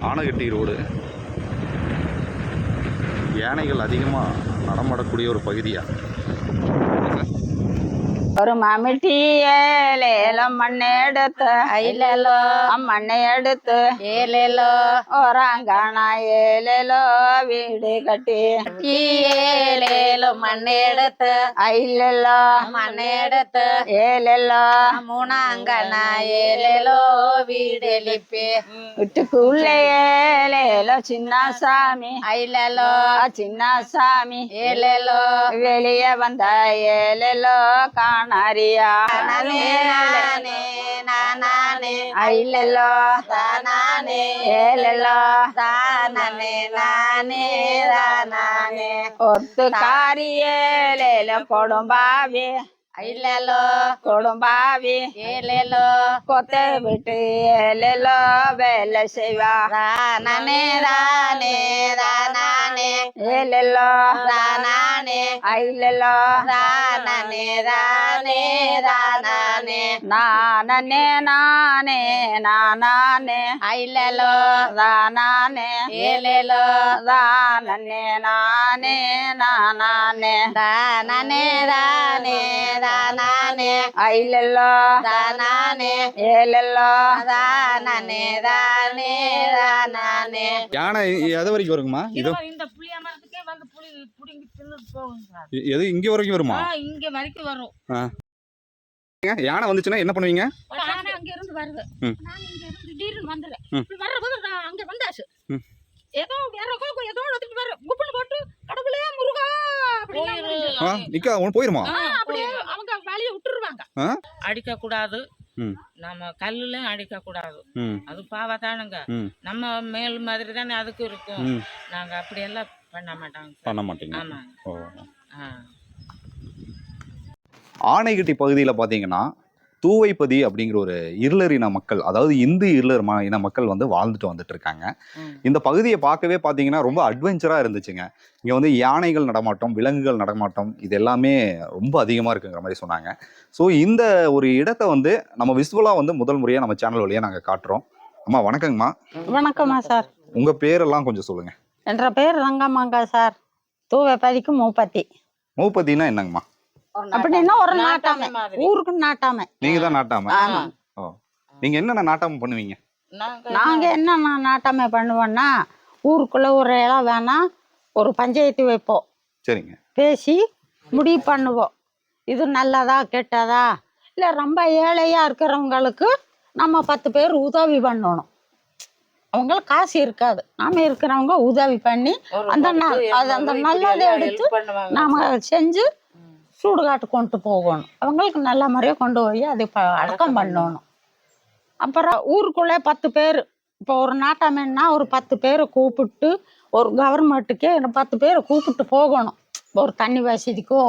Anaikatti road யானைகள் அதிகமாக நடமாடக்கூடிய ஒரு பகுதியாக ஒரு மமிட்டி ஏலேலம் மண்ணை எடுத்து ஐலேலோ மண்ணை எடுத்து ஏலேலோ ஓராங்கானா ஏலேலோ வீடு கட்டி ஏலேலோ மண்ணை எடுத்து ஐலேலோ மண்ணை எடுத்து ஏலேலோ மூணாங்கானா ஏலேலோ வீடு எழுப்பி வீட்டுக்குள்ளே ஏலேலோ சின்ன சாமி ஐலேலோ சின்ன சாமி ஏலேலோ வெளியே வந்த ஏலேலோ காணாரியா நானே நானே ஐலெல்லோ தானே ஏலெல்லோ தானே நானே தானே ஒத்துக்காரி ஏலேலோ கொடும்பாவி ஐலெல்லோ கொடும்பாவி ஏலேலோ கொத்தை விட்டு ஏலேலோ வேலை செய்வா தானே தானே தானே ஏலேலோ தானே ஐலெல்லோ தானே தானே தானே நானே நானே நானே ஐலெலோ தானே ஏலேலோ தானே நானே நானே தானே தானே தானே ஐலெல்லோ தானே ஏலேலோ தானே தானே தானே யானை எது வரைக்கும் வருங்கம்மா? இது இந்த புளிய மரத்துக்கே வந்து புளி புடிங்கி தின்னுட்டு போகும் சார். எது இங்க வரைக்கும் வருமா? இங்க வரைக்கும் வரும். யானை வந்துச்சுன்னா என்ன பண்ணுவீங்க? யானை அங்க இருந்து வருது. நான் இங்க இருந்து திடீர்னு வந்துறேன். இப்படி வரபோது நான் அங்க வந்தாச்சு. ஏதோ வேற கோக்கு ஏதோ எடுத்துட்டு வர குப்புல போட்டு கடவுளே முருகா அப்படினா நிக்க அவன் போயிடுமா? அப்படியே அவங்க வேலைய விட்டுருவாங்க. அடிக்க கூடாது. நம்ம கல்லுல அடிக்க கூடாது. அது பாவத்தானுங்க. நம்ம மேல் மாதிரி தானே அதுக்கு இருக்கும். நாங்க அப்படி எல்லாம் பண்ண மாட்டீங்க. ஆமா. ஆனைகட்டி பகுதியில் பார்த்தீங்கன்னா தூவைப்பதி அப்படிங்கிற ஒரு இருளர் இன மக்கள், அதாவது இந்து இருளர் இன மக்கள் வந்து வந்துட்டு இருக்காங்க. இந்த பகுதியை பார்க்கவே பார்த்தீங்கன்னா ரொம்ப அட்வென்ச்சராக இருந்துச்சுங்க. இங்கே வந்து யானைகள் நடமாட்டம், விலங்குகள் நடமாட்டம் இது எல்லாமே ரொம்ப அதிகமாக இருக்குங்கிற மாதிரி சொன்னாங்க. ஸோ இந்த ஒரு இடத்தை வந்து நம்ம விசுவலாக வந்து முதல் முறையாக நம்ம சேனல் வழியாக நாங்கள் காட்டுறோம். அம்மா வணக்கங்கம்மா. வணக்கம்மா சார். உங்கள் பேரெல்லாம் கொஞ்சம் சொல்லுங்கள். என்ற பேர் ரங்கம்மாங்க சார். தூவைப்பதிக்கு மூப்பத்தி. மூப்பத்தின்னா என்னங்கம்மா? அப்படின்னா ஒரு நாட்டாமை, ஊருக்கு நாட்டாமை. நீங்க தான் நாட்டாமை. நீங்க என்னென்ன நாட்டாமை பண்ணுவீங்க? நாங்க என்ன நாட்டாமை பண்ணுவோம்னா, ஊருக்குள்ள ஒரு இடம் வேணா ஒரு பஞ்சாயத்து வைப்போம். சரிங்க. பேசி முடிவு பண்ணுவோம். இது நல்லதா கெட்டதா, இல்ல ரொம்ப ஏழையா இருக்கிறவங்களுக்கு நம்ம 10 பேர் உதவி பண்ணணும். அவங்களுக்கு காசு இருக்காது, நாம இருக்கிறவங்க உதவி பண்ணி அந்த நல்லதை எடுத்து நாம செஞ்சு சூடுகாட்டு கொண்டு போகணும். அவங்களுக்கு நல்ல முறையாக கொண்டு போய் அதை அடக்கம் பண்ணணும். அப்புறம் ஊருக்குள்ளே 10 பேர், இப்போ ஒரு நாட்டாமன்னா ஒரு 10 பேரை கூப்பிட்டு, ஒரு கவர்மெண்ட்டுக்கே 10 பேரை கூப்பிட்டு போகணும். ஒரு தண்ணி வசதிக்கோ,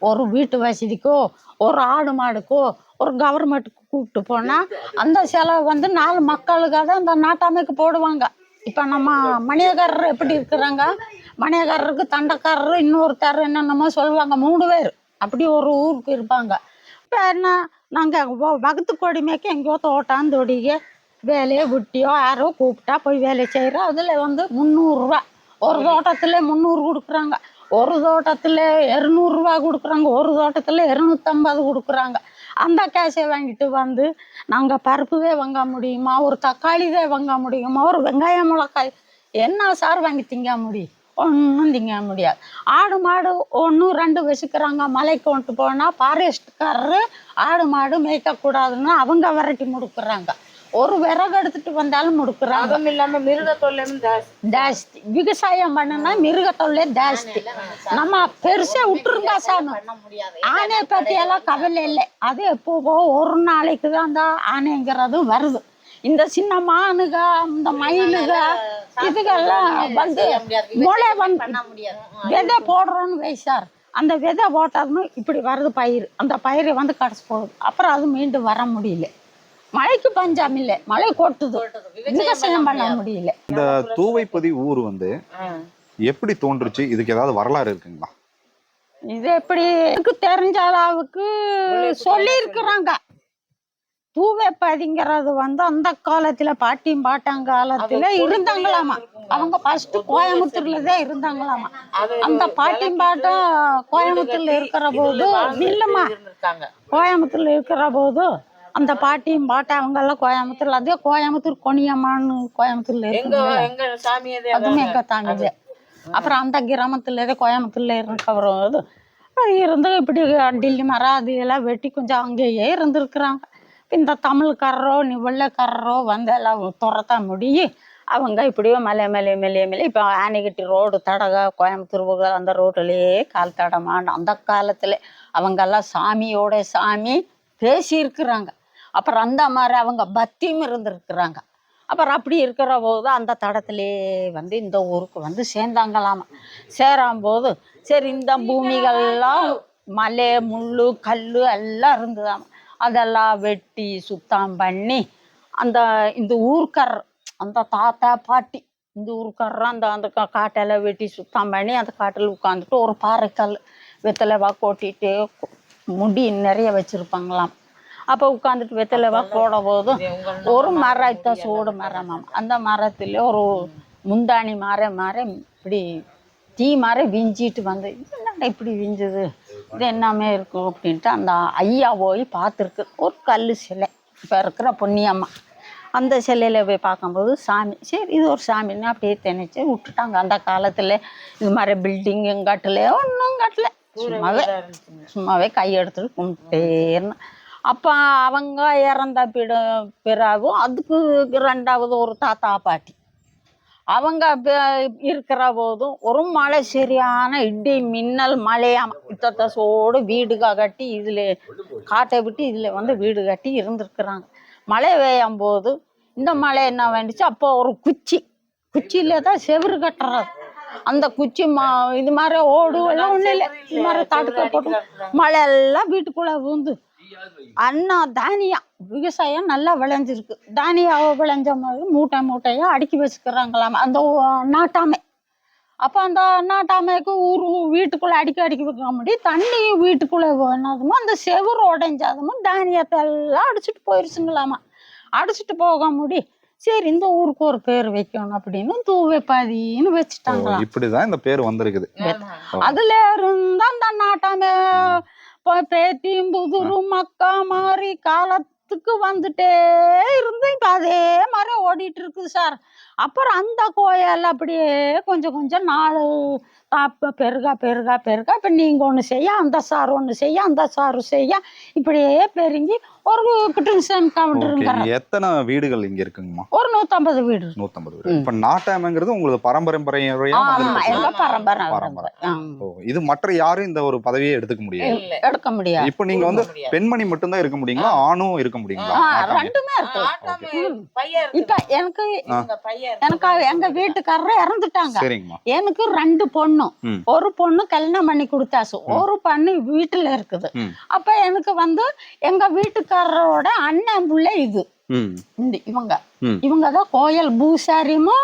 ஒரு வீட்டு வசதிக்கோ, ஒரு ஆடு மாடுக்கோ, ஒரு கவர்மெண்ட்டுக்கு கூப்பிட்டு போனால் அந்த செலவு வந்து 4 மக்களுக்காக தான் அந்த நாட்டாமைக்கு போடுவாங்க. இப்போ நம்ம மணியக்காரர் எப்படி இருக்கிறாங்க, மணியக்காரருக்கு தண்டக்காரர் இன்னொருத்தர் என்னென்னமோ சொல்லுவாங்க, 3 பேர் அப்படி ஒரு ஊருக்கு இருப்பாங்க. இப்போ என்ன, நாங்கள் வகுத்து கொடிமைக்கு எங்கேயோ தோட்டாந்தொடிக்க வேலையை விட்டியோ யாரோ கூப்பிட்டா போய் வேலை செய்கிறோம். அதில் வந்து 300 ரூபா, ஒரு தோட்டத்தில் 300 கொடுக்குறாங்க, ஒரு தோட்டத்தில் 200 ரூபா கொடுக்குறாங்க, ஒரு தோட்டத்தில் 250 கொடுக்குறாங்க. அந்த கேஷை வாங்கிட்டு வந்து நாங்கள் பருப்புவே வாங்க முடியுமா, ஒரு தக்காளிதே வாங்க முடியுமா, ஒரு வெங்காயம் மிளகாய் என்ன சார் வாங்கி திங்க முடியும்? ஒன்றும் திங்க முடியாது. ஆடு மாடு 1 2 வச்சுக்கிறாங்க. மலைக்கு கொண்டு போனால் ஃபாரஸ்ட்காரரு ஆடு மாடு மேய்க்கக்கூடாதுன்னு அவங்க விரட்டி முடுக்குறாங்க. ஒரு விறகு எடுத்துட்டு வந்தாலும் முடுக்குறாங்க. அதுவும் இல்லாமல் மிருக தொல்லையும் ஜாஸ்தி. விவசாயம் பண்ணுனா மிருக தொல்லை ஜாஸ்தி. நம்ம பெருசா விட்டுருங்க சாமி. ஆனை பற்றியெல்லாம் கவலை இல்லை. அது எப்போ ஒரு நாளைக்கு தான் அந்த ஆனைங்கிறது வருது. இந்த சின்ன மானுக, இந்த மயிலுக இதுகெல்லாம் வந்து முளை வந்து விதை போடுறோன்னு வைசார். அந்த விதை போட்டாலும் இப்படி வருது பயிர். அந்த பயிரை வந்து கடைசி போகுது. அப்புறம் அது மீண்டும் வர முடியல. மழைக்கு பஞ்சாம் இல்லை, மழை கொட்டுது, விவசாயம் பண்ண முடியல. இந்த தூவைப்பதி ஊர் வந்து எப்படி தோன்றுச்சு? இதுக்கு ஏதாவது வரலாறு இருக்குங்களா? இது எப்படி எனக்கு தெரிஞ்ச அளவுக்கு சொல்லி இருக்கிறாங்க. தூவைப்பதிங்கிறது வந்து அந்த காலத்துல பாட்டியும் பாட்டாங்காலத்துல இருந்தாங்களாமா. அவங்க ஃபர்ஸ்ட் கோயம்புத்தூர்ல தான் இருந்தாங்களாமா. அந்த பாட்டியும் பாட்டும் கோயம்புத்தூர்ல இருக்கிற போது இல்லம்மா, கோயம்புத்தூர்ல இருக்கிற போது அந்த பாட்டியும் பாட்டா அவங்க எல்லாம் கோயம்புத்தூர்ல, அதே கோயம்புத்தூர் கொனியம்மான்னு கோயம்புத்தூர்ல இருக்கு, அதுவும் எங்க தாமிதே. அப்புறம் அந்த கிராமத்துல கோயம்புத்தூர்ல இருக்கிற இருந்து இப்படி டில்லி மரம் அது எல்லாம் வெட்டி கொஞ்சம் அங்கேயே இருந்திருக்கிறாங்க. இந்த தமிழ்காரரோ வெள்ளைக்காரரோ வந்து எல்லாம் துரத்த முடியும். அவங்க இப்படியோ மலை இப்போ ஆனைக்கட்டி ரோடு தடகா கோயம்புத்தூர் அந்த ரோட்லேயே கால் தடமான அந்த காலத்தில் அவங்கெல்லாம் சாமியோட சாமி பேசியிருக்கிறாங்க. அப்புறம் அந்த மாதிரி அவங்க பக்தியும் இருந்திருக்கிறாங்க. அப்புறம் அப்படி இருக்கிற போது அந்த தடத்திலே வந்து இந்த ஊருக்கு வந்து சேர்ந்தாங்களாமா. சேரும்போது சரி இந்த பூமிகள்லாம் மலை முள் கல் எல்லாம் இருந்ததாம். அதெல்லாம் வெட்டி சுத்தம் பண்ணி இந்த ஊர்க்காரர் அந்த தாத்தா பாட்டி இந்த ஊர்க்காரர் அந்த காட்டெல்லாம் வெட்டி சுத்தம் பண்ணி அந்த காட்டில் உட்காந்துட்டு ஒரு பாறைக்கல் வெத்தலைவா கொட்டிட்டு முடி நிறைய வச்சுருப்பாங்களாம். அப்போ உட்காந்துட்டு வெத்தலைவா போட போது ஒரு மரத்தை சூடு மரமாம். அந்த மரத்தில் ஒரு முந்தாணி மரம் இப்படி தீ மரம் விஞ்சிட்டு வந்து என்னடா இப்படி விஞ்சுது, இது என்னமே இருக்கும் அப்படின்ட்டு அந்த ஐயா போய் பார்த்துருக்கு. ஒரு கல் சிலை இப்போ இருக்கிற பொன்னியம்மா அந்த சிலையில் போய் பார்க்கும்போது சாமி, சரி இது ஒரு சாமின்னு அப்படியே திணிச்சு விட்டுட்டாங்க. அந்த காலத்தில் இது மாதிரி பில்டிங்கு கட்டலையோ ஒன்றும் கட்டலை, சும்மாவே கையெடுத்துட்டு கும்பிட்டேன்னு. அப்போ அவங்க இறந்த பிறகும் அதுக்கு ரெண்டாவது ஒரு தாத்தா பாட்டி அவங்க இருக்கிற போதும் ஒரு மழை சரியான இடி மின்னல் மழையாம இத்தத்தோடு வீடுக கட்டி இதில் காட்டை விட்டு இதில் வந்து வீடு கட்டி இருந்திருக்கிறாங்க. மழை பெய்யும் போது இந்த மழை என்ன வேண்டிச்சு, அப்போ ஒரு குச்சியில தான் செவுறு கட்டுறது. அந்த குச்சி இது மாதிரி ஓடு எல்லாம் ஒன்றும் இல்லை, இது மாதிரி தடுக்க போட்டு மழை எல்லாம் வீட்டுக்குள்ளே விழுந்து அண்ணா தானியம் விவசாயம் நல்லா விளைஞ்சிருக்கு. தானியாவை விளைஞ்ச மாதிரி மூட்டையாக அடுக்கி வச்சுக்கிறாங்களாம் அந்த நாட்டாமை. அப்போ அந்த நாட்டாமைக்கு வீட்டுக்குள்ளே அடுக்கி வைக்க முடியும். தண்ணி வீட்டுக்குள்ளே வேணாதுமோ அந்த செவுறு உடைஞ்சாதுமோ தானியத்தை எல்லாம் அடிச்சுட்டு போயிருச்சுங்களாமா. அடிச்சுட்டு போக முடியும். சரி இந்த ஊருக்கு ஒரு பேர் வைக்கணும் அப்படின்னு தூவைப்பதின்னு வச்சுட்டாங்களாம். இப்படிதான் இந்த பேர் வந்திருக்குது. அதுல இருந்து அந்த நாட்டாமை பேத்தியும் புதுரும் மக்கா மாறி காலத்துக்கு வந்துட்டே இருந்து இப்போ அதே மாதிரி ஓடிட்டு இருக்குது சார். அப்புறம் அந்த கோயில் அப்படியே கொஞ்சம் நாள் பெருகா இப்போ நீங்கள் ஒன்று செய்ய அந்த சார் ஒன்று செய்ய அந்த சாரு செய்ய இப்படியே பெருங்கி ஒரு கிட்டன்சன் கவுண்டருங்க. எத்தனை வீடுகள் இங்க இருக்குங்கம்மா? ஒரு 150 வீடு. 150 வீடு. இப்ப நாட்டாமைங்கிறது உங்களுக்கு பரம்பரை. இது மற்ற யாரும் இந்த ஒரு பதவியை எடுத்துக்க முடியாது. இப்ப நீங்க வந்து பெண்மணி மட்டும் தான் இருக்க முடியுங்களா, ஆணும் இருக்க முடியுங்களா? ரெண்டுமே இருக்கு. இப்ப எனக்கு எங்க வீட்டுக்காரர் இறந்துட்டாங்க. எனக்கு 2 பொண்ணு, ஒரு பொண்ணு கல்யாணம் பண்ணி கொடுத்தாச்சு, ஒரு பொண்ணு வீட்டுல இருக்குது. அப்ப எனக்கு வந்து எங்க வீட்டுக்காரரோட அண்ணன் புள்ள இது இவங்கதான் கோயில் பூசாரியும்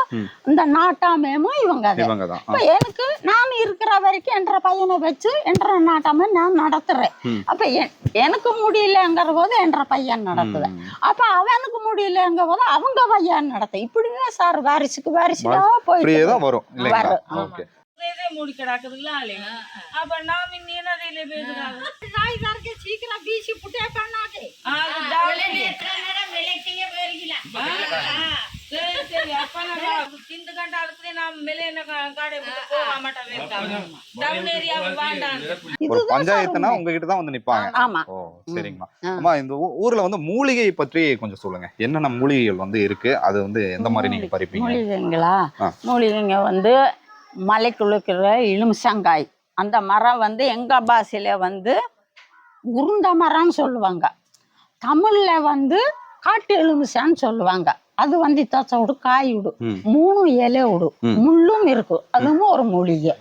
இந்த நாட்டாமையும் இவங்கதான். இப்ப எனக்கு நான் இருக்கிற வரைக்கும் என்ற பையனை வச்சு என்ற நாட்டாமை நான் நடத்துறேன். அப்ப எனக்கு முடியலங்கிற போது என்ற பையன் நடத்துவேன். அப்ப அவனுக்கு முடியலங்கிற போது அவங்க பையன் நடத்த. இப்படிதான் சார் வாரிசுக்கு வாரிசுக்கா போயிட்டு வரும். மூடி கிடக்குதுங்களா? அப்ப நாம சீக்கிரம் வீசி புட்டே பண்ணாது. பஞ்சாயத்துனா உங்ககிட்ட தான் வந்து நிப்பாங்க. சரிங்களா? அம்மா, இந்த ஊர்ல வந்து மூலிகை பற்றி கொஞ்சம் சொல்லுங்க. என்னென்ன மூலிகைகள் வந்து இருக்கு, அது வந்து எந்த மாதிரி நீங்க பறிப்பீங்க? மூலிகைங்களா? மூலிகைங்க வந்து மலை குளிக்கிற இலுமிச்சங்காய், அந்த மரம் வந்து எங்க பாஷையில வந்து உருண்ட மரம்னு சொல்லுவாங்க. தமிழ்ல வந்து காட்டு எலுமிச்சான்னு சொல்லுவாங்க. அது வந்து தச்சை விடும், காய் விடும், 3 இலை விடும், முள்ளும் இருக்கும், அதுவும் ஒரு மூலிகை.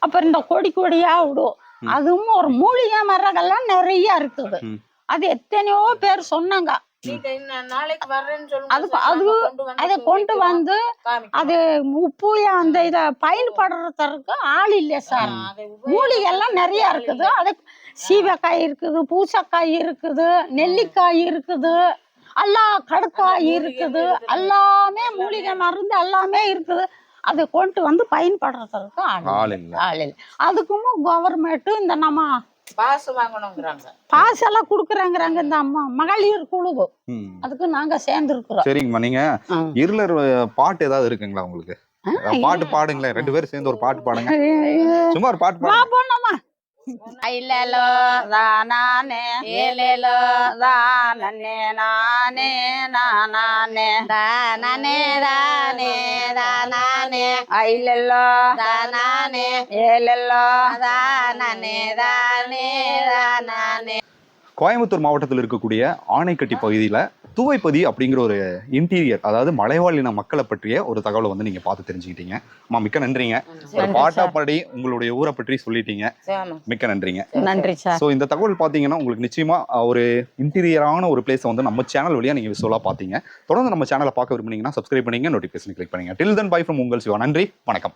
அப்புறம் இந்த கொடியா விடும், அதுவும் ஒரு மூலிகை. மரங்கள்லாம் நிறைய இருக்குது. அது எத்தனையோ பேர் சொன்னாங்க. அதை கொண்டு வந்து அது உப்பு அந்த இதை பயன்படுறதுக்கு ஆள் இல்லை சார். மூலிகை எல்லாம் நிறைய இருக்குது. அதை சீவக்காய் இருக்குது, பூசக்காய் இருக்குது, நெல்லிக்காய் இருக்குது, எல்லாம் கடுக்காய் இருக்குது, எல்லாமே மூலிகை மருந்து எல்லாமே இருக்குது. அதை கொண்டு வந்து பயன்படுறதுக்கு ஆள் இல்லை. அதுக்கும் கவர்மெண்ட் இந்த நம்ம பாசு வாங்கணுங்கிறாங்க, பாஸ் எல்லாம் குடுக்குறாங்கிறாங்க இந்த மகளிர் குழு. அதுக்கு நாங்க சேர்ந்து இருக்கிறோம். சரிங்கம்மா. நீங்க இருளர் பாட்டு ஏதாவது இருக்குங்களா உங்களுக்கு? பாட்டு பாடுங்களேன், 2 பேரும் சேர்ந்து ஒரு பாட்டு பாடுங்க. சும்மா ஒரு பாட்டு பாடுங்க. ஐலலோ தானே ஏலேலோ தானே நானே நானே தானே தானே தானே ஐலலோ தானே ஏலேலோ தானே தானே தானே. கோயம்புத்தூர் மாவட்டத்தில் இருக்கக்கூடிய ஆனைக்கட்டி பகுதியில் தூவைப்பதி அப்படிங்கிற ஒரு இன்டீரியர், அதாவது மலைவாழின மக்களை பற்றிய ஒரு தகவலை வந்து நீங்க பார்த்து தெரிஞ்சுக்கிட்டீங்க. அம்மா மிக்க நன்றிங்க. ஒரு பாட்டா பாடி உங்களுடைய ஊரை பற்றி சொல்லிட்டீங்க. மிக்க நன்றிங்க. நன்றி சார். ஸோ இந்த தகவல் பார்த்தீங்கன்னா உங்களுக்கு நிச்சயமா ஒரு இன்டீரியரான ஒரு பிளேஸை வந்து நம்ம சேனல் வழியா நீங்க விசுவலா பார்த்தீங்க. தொடர்ந்து நம்ம சேனலை பார்க்க விரும்புனீங்கன்னா சப்ஸ்கிரைப் பண்ணீங்க, நோட்டிஃபிகேஷன் கிளிக் பண்ணீங்க. டில் தென் பை ஃப்ரம் உங்கள் சிவா. நன்றி, வணக்கம்.